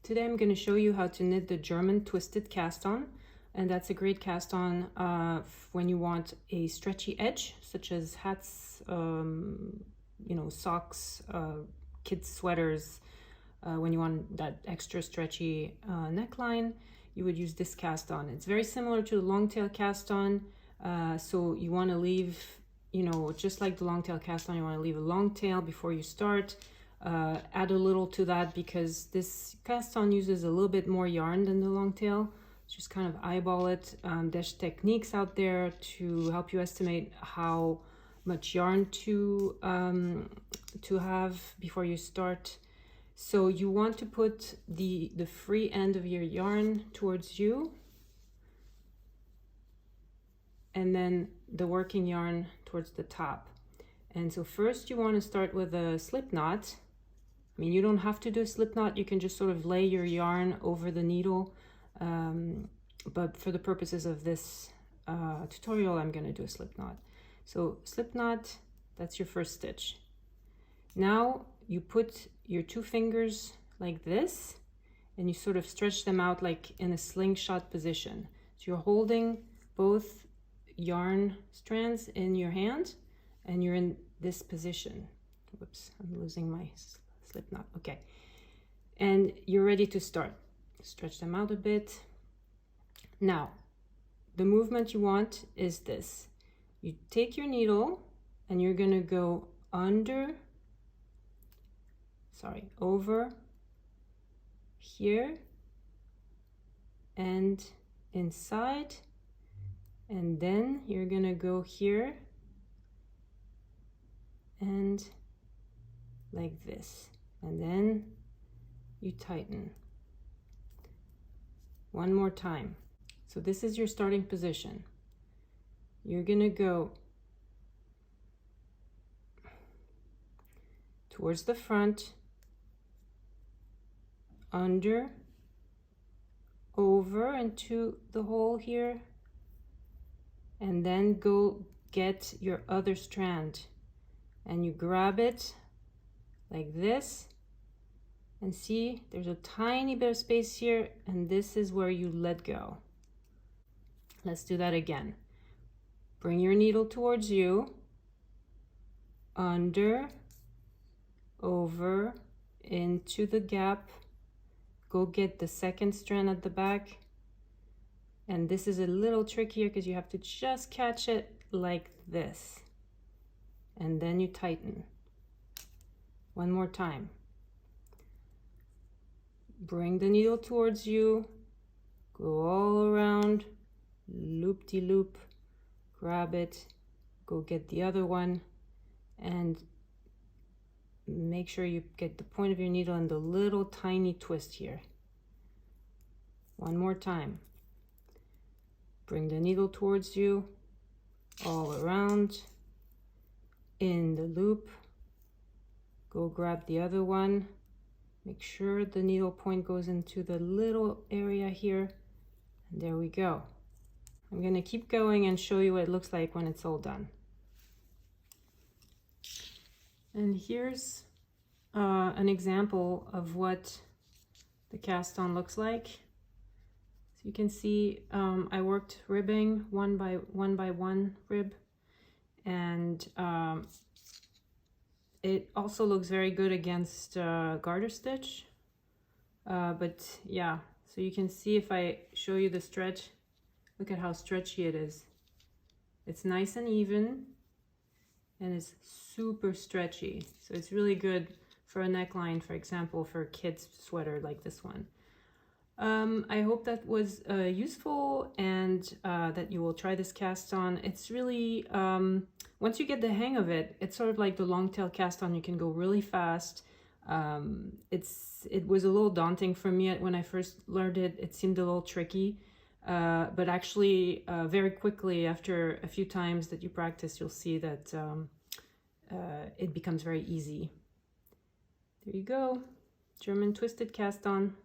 Today I'm going to show you how to knit the German twisted cast on, and that's a great cast on when you want a stretchy edge, such as hats, socks, kids sweaters. When you want that extra stretchy neckline, you would use this cast on. It's very similar to the long tail cast on, so you want to leave, just like the long tail cast on, you want to leave a long tail before you start. Add a little to that because this cast on uses a little bit more yarn than the long tail. Just kind of eyeball it. There's techniques out there to help you estimate how much yarn to have before you start. So you want to put the free end of your yarn towards you, and then the working yarn towards the top. And so first you want to start with a slip knot. I mean, you don't have to do a slip knot, you can just sort of lay your yarn over the needle, but for the purposes of this tutorial, I'm going to do a slip knot. So slip knot, that's your first stitch. Now you put your two fingers like this, and you sort of stretch them out like in a slingshot position. So you're holding both yarn strands in your hand, and you're in this position. Whoops, I'm losing my slip knot. Okay, and you're ready to start. Stretch them out a bit. Now the movement you want is this. You take your needle and you're gonna go over here and inside, and then you're gonna go here and like this, and then you tighten. One more time. So this is your starting position. You're gonna go towards the front, under, over into the hole here, and then go get your other strand, and you grab it like this, and see there's a tiny bit of space here, and this is where you let go. Let's do that again. Bring your needle towards you, under, over, into the gap, go get the second strand at the back, and this is a little trickier because you have to just catch it like this, and then you tighten. One more time. Bring the needle towards you, go all around, loop-de-loop, grab it, go get the other one, and make sure you get the point of your needle in the little tiny twist here. One more time. Bring the needle towards you, all around, in the loop, go grab the other one, make sure the needle point goes into the little area here, and there we go. I'm going to keep going and show you what it looks like when it's all done. And here's an example of what the cast on looks like. So you can see I worked ribbing one by one rib, and it also looks very good against garter stitch, but yeah, so you can see if I show you the stretch, look at how stretchy it is. It's nice and even, and it's super stretchy, so it's really good for a neckline, for example, for a kid's sweater like this one. I hope that was useful, and that you will try this cast on. It's really, once you get the hang of it, it's sort of like the long tail cast on. You can go really fast. It was a little daunting for me when I first learned it. It seemed a little tricky, but actually very quickly, after a few times that you practice, you'll see that it becomes very easy. There you go, German twisted cast on.